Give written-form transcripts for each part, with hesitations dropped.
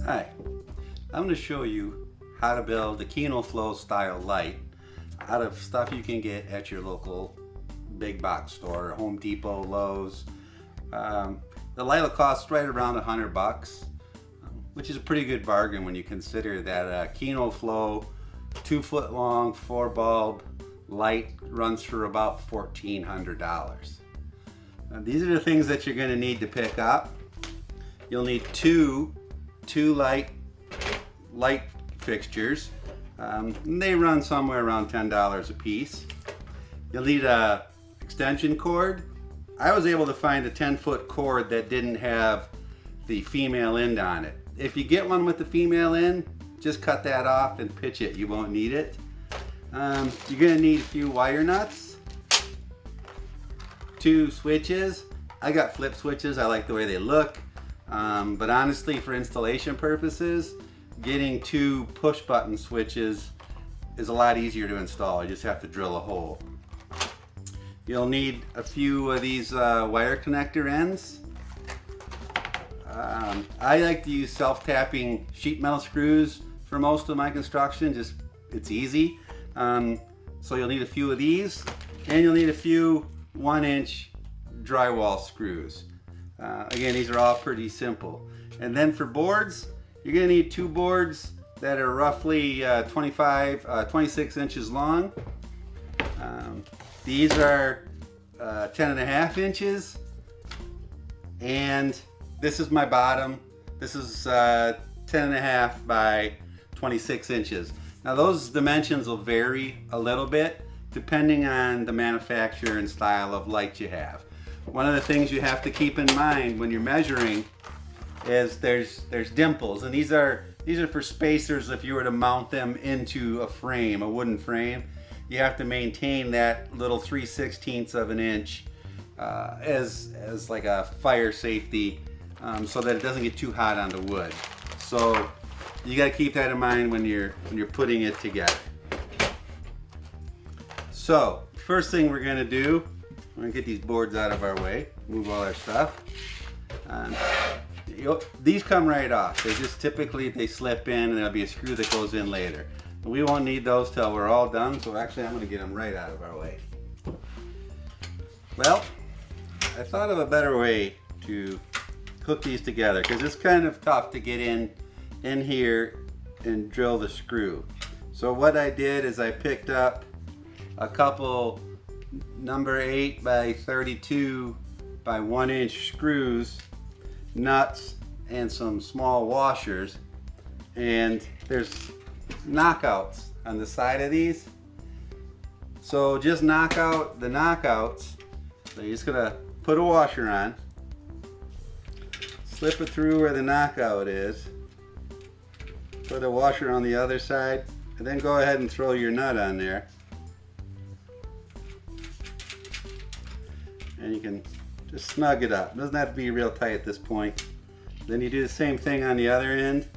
Hi, I'm going to show you how to build a Kino Flow style light out of stuff you can get at your local big box store, Home Depot, Lowe's. The light will cost right around $100, which is a pretty good bargain when you consider that Kino Flow 2-foot long 4-bulb light runs for about $1,400. These are the things that you're going to need to pick up. You'll need two light fixtures. They run somewhere around $10 a piece. You'll need a extension cord. I was able to find a 10-foot cord that didn't have the female end on it. If you get one with the female end, just cut that off and pitch it. You won't need it. You're going to need a few wire nuts, 2 switches. I got flip switches. I like the way they look. But honestly, for installation purposes, getting 2 push button switches is a lot easier to install. You just have to drill a hole. You'll need a few of these wire connector ends. I like to use self-tapping sheet metal screws for most of my construction. It's easy. So you'll need a few of these, and you'll need a few 1-inch drywall screws. Again, these are all pretty simple. And then for boards, you're going to need 2 boards that are roughly 26 inches long. These are 10.5 inches, and this is my bottom. This is 10.5 by 26 inches. Now those dimensions will vary a little bit depending on the manufacturer and style of light you have. One of the things you have to keep in mind when you're measuring is there's dimples, and these are for spacers. If you were to mount them into a frame, a wooden frame, you have to maintain that little 3/16 of an inch as like a fire safety, so that it doesn't get too hot on the wood. So you got to keep that in mind when you're putting it together. So first thing we're going to do, we're going to get these boards out of our way, move all our stuff. These come right off. They just typically slip in, and there'll be a screw that goes in later. We won't need those till we're all done, so actually I'm going to get them right out of our way. Well, I thought of a better way to hook these together, because it's kind of tough to get in here and drill the screw. So what I did is I picked up a couple number 8 by 32 by 1-inch screws, nuts, and some small washers, and there's knockouts on the side of these. So just knock out the knockouts. So you're just gonna put a washer on, slip it through where the knockout is, put a washer on the other side, and then go ahead and throw your nut on there. And you can just snug it up. It doesn't have to be real tight at this point. Then you do the same thing on the other end.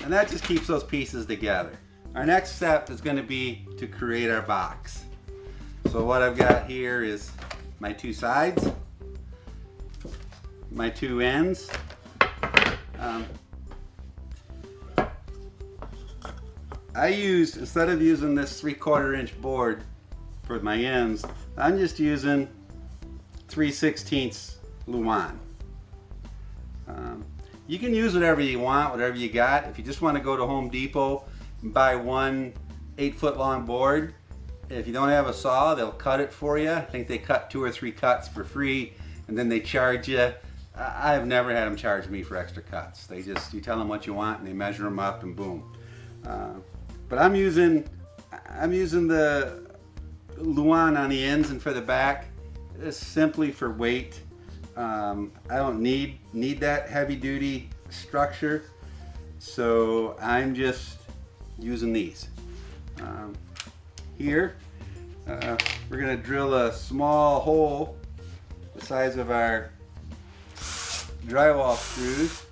And that just keeps those pieces together. Our next step is going to be to create our box. So what I've got here is my 2 sides, my 2 ends. Instead of using this 3/4 inch board for my ends, I'm just using 3/16 Luan. You can use whatever you want, whatever you got. If you just want to go to Home Depot and buy one 8-foot long board, if you don't have a saw, they'll cut it for you. I think they cut 2 or 3 cuts for free, and then they charge you. I've never had them charge me for extra cuts. You tell them what you want, and they measure them up, and boom. But I'm using the Luan on the ends and for the back. It's simply for weight. I don't need that heavy duty structure, so I'm just using these. Here, we're going to drill a small hole the size of our drywall screws.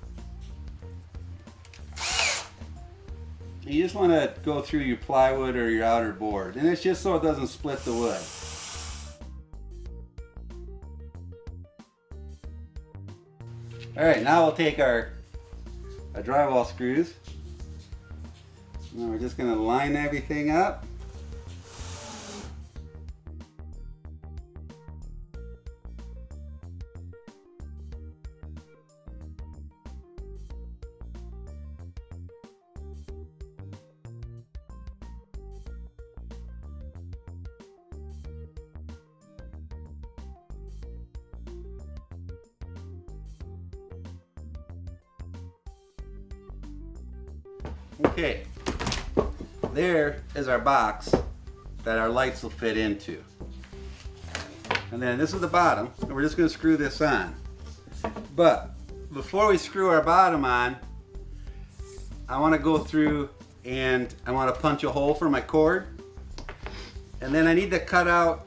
You just want to go through your plywood or your outer board, and it's just so it doesn't split the wood. All right, now we'll take our drywall screws. Now we're just going to line everything up. Okay, there is our box that our lights will fit into. And then this is the bottom, and we're just going to screw this on. But before we screw our bottom on, I want to go through and I want to punch a hole for my cord. And then I need to cut out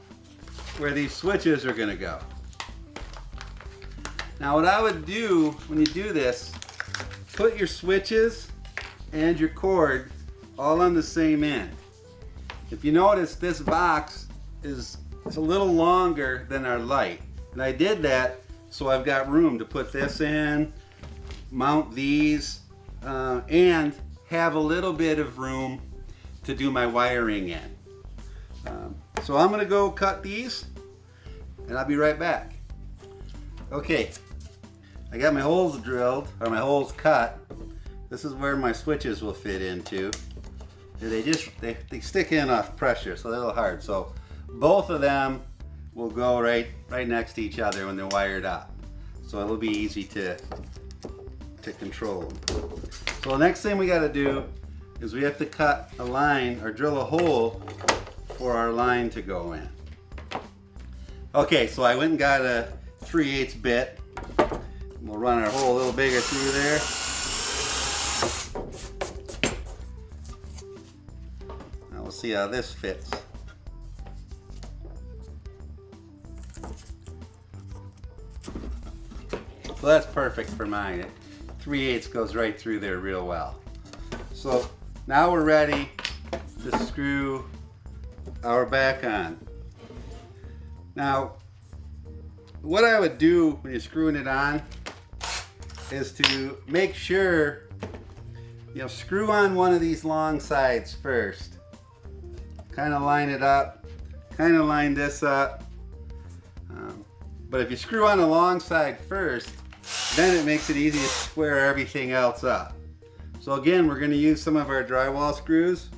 where these switches are going to go. Now what I would do when you do this, put your switches and your cord all on the same end. If you notice, this box is a little longer than our light. And I did that so I've got room to put this in, mount these, and have a little bit of room to do my wiring in. So I'm gonna go cut these and I'll be right back. Okay, I got my holes drilled, or my holes cut. This is where my switches will fit into. They stick in off pressure, so they're a little hard. So both of them will go right next to each other when they're wired up. So it'll be easy to control them. So the next thing we got to do is we have to cut a line or drill a hole for our line to go in. Okay, so I went and got a 3/8 bit. We'll run our hole a little bigger through there. Now we'll see how this fits. So that's perfect for mine. 3/8 goes right through there real well. So now we're ready to screw our back on. Now, what I would do when you're screwing it on is to make sure, screw on one of these long sides first. Kind of line it up, kind of line this up. But if you screw on the long side first, then it makes it easy to square everything else up. So again, we're going to use some of our drywall screws.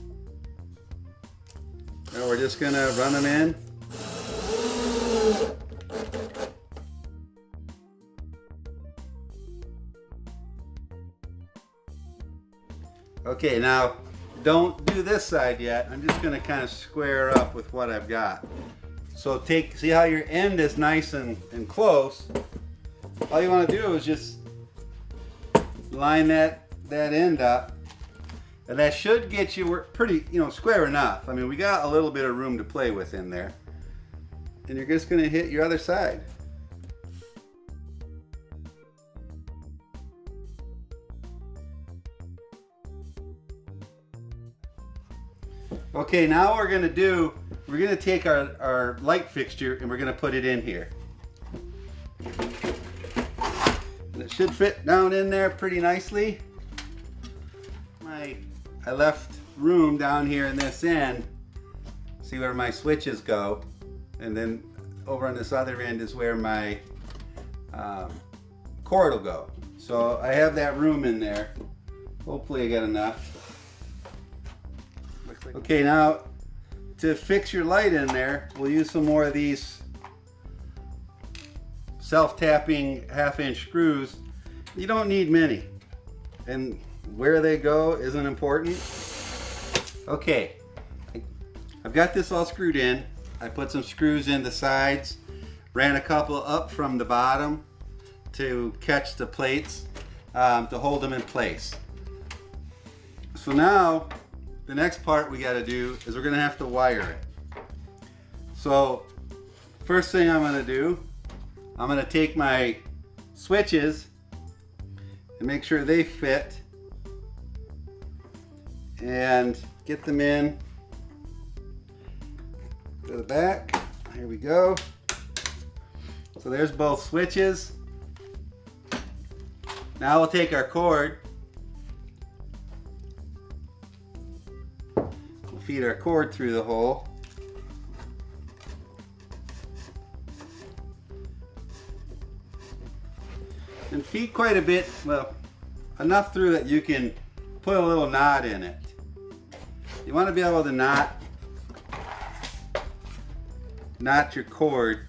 And we're just going to run them in. Okay, now don't do this side yet. I'm just going to kind of square up with what I've got. So see how your end is nice and close. All you want to do is just line that end up, and that should get you pretty, square enough. I mean, we got a little bit of room to play with in there. And you're just going to hit your other side. Okay, now what we're going to take our light fixture and we're going to put it in here. And it should fit down in there pretty nicely. I left room down here in this end. See where my switches go. And then over on this other end is where my cord will go. So I have that room in there. Hopefully I got enough. Okay, now to fix your light in there, we'll use some more of these self-tapping 1/2-inch screws. You don't need many, and where they go isn't important. Okay, I've got this all screwed in. I put some screws in the sides, ran a couple up from the bottom to catch the plates, to hold them in place. So now the next part we got to do is we're going to have to wire it. So first thing I'm going to do, I'm going to take my switches and make sure they fit and get them in to the back. Here we go. So there's both switches. Now we'll take our cord, we'll feed our cord through the hole. And feed quite a bit, well, enough through that you can put a little knot in it. You want to be able to knot your cord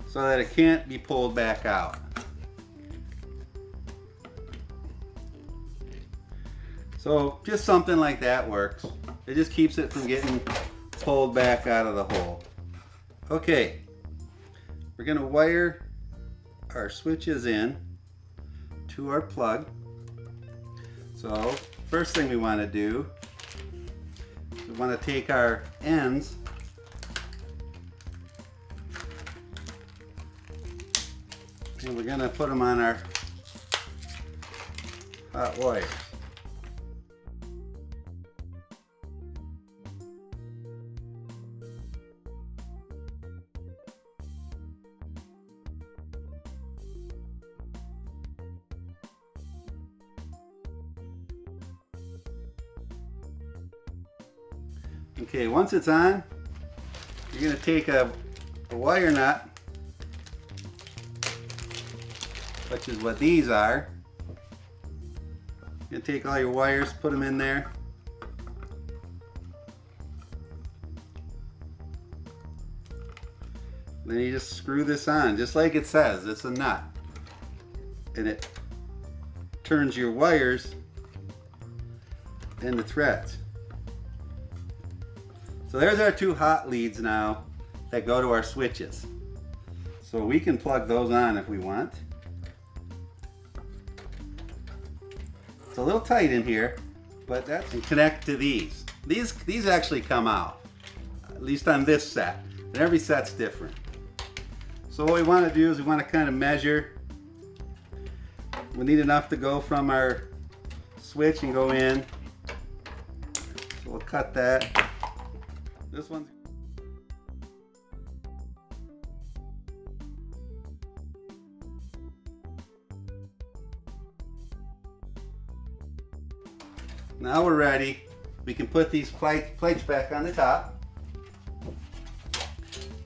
so that it can't be pulled back out. So just something like that works. It just keeps it from getting pulled back out of the hole. Okay, we're going to wire our switches in to our plug. So first thing we want to do is we want to take our ends and we're going to put them on our hot wires. Okay, once it's on, you're going to take a wire nut, which is what these are. You're going to take all your wires, put them in there. Then you just screw this on, just like it says, it's a nut. And it turns your wires into threads. So there's our two hot leads now that go to our switches. So we can plug those on if we want. It's a little tight in here, but that can connect to these. These actually come out, at least on this set. And every set's different. So what we want to do is we want to kind of measure. We need enough to go from our switch and go in. So we'll cut that. This one's now we're ready. We can put these plates back on the top.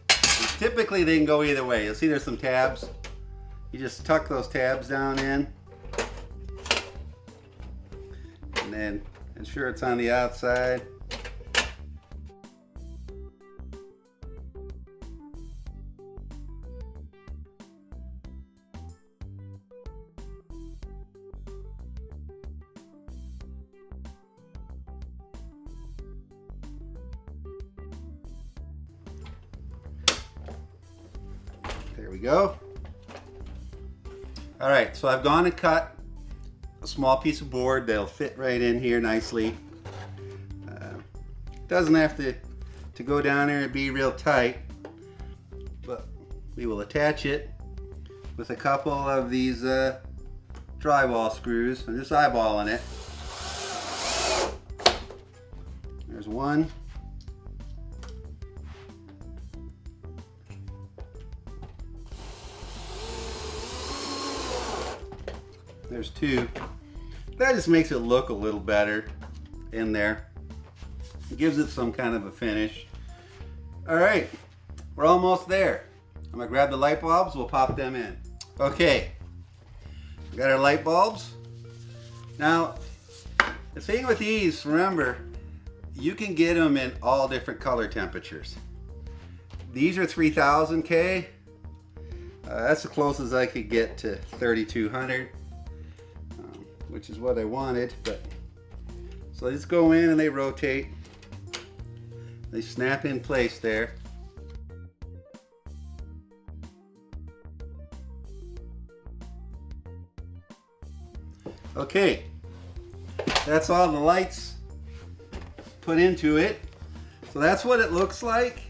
And typically they can go either way. You'll see there's some tabs. You just tuck those tabs down in and then ensure it's on the outside. There we go. All right, so I've gone and cut a small piece of board that'll fit right in here nicely. Doesn't have to go down there and be real tight, but we will attach it with a couple of these drywall screws. I'm just eyeballing it. There's one. There's two. That just makes it look a little better in there. It gives it some kind of a finish. All right, we're almost there. I'm gonna grab the light bulbs, we'll pop them in. Okay, we got our light bulbs. Now, the thing with these, remember, you can get them in all different color temperatures. These are 3000 K. That's the closest I could get to 3200. Which is what I wanted, but so they just go in and they rotate. They snap in place there. Okay, that's all the lights put into it. So that's what it looks like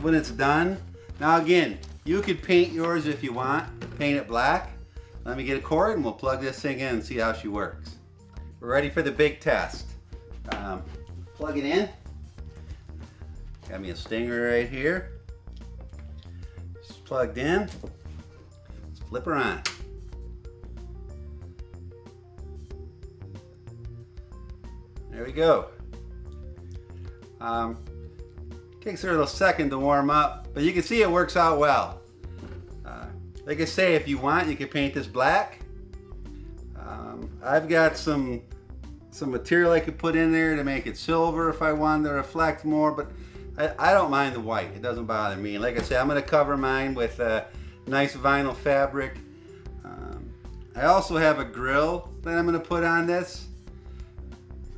when it's done. Now again, you could paint yours if you want, paint it black. Let me get a cord and we'll plug this thing in and see how she works. We're ready for the big test. Plug it in. Got me a stinger right here. She's plugged in. Let's flip her on. There we go. Takes her a little second to warm up, but you can see it works out well. Like I say, if you want, you can paint this black. I've got some material I could put in there to make it silver if I wanted to reflect more, but I don't mind the white. It doesn't bother me. Like I say, I'm going to cover mine with nice vinyl fabric. I also have a grill that I'm going to put on this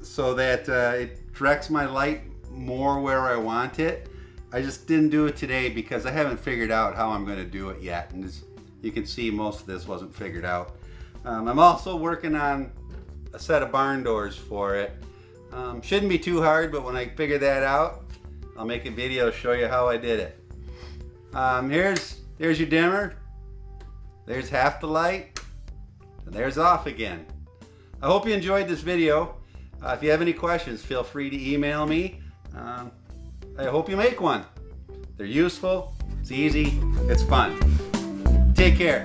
so that it directs my light more where I want it. I just didn't do it today because I haven't figured out how I'm going to do it yet, and as you can see, most of this wasn't figured out. I'm also working on a set of barn doors for it. Shouldn't be too hard, but when I figure that out, I'll make a video to show you how I did it. There's your dimmer. There's half the light, and there's off again. I hope you enjoyed this video. If you have any questions, feel free to email me. I hope you make one. They're useful, it's easy, it's fun. Take care.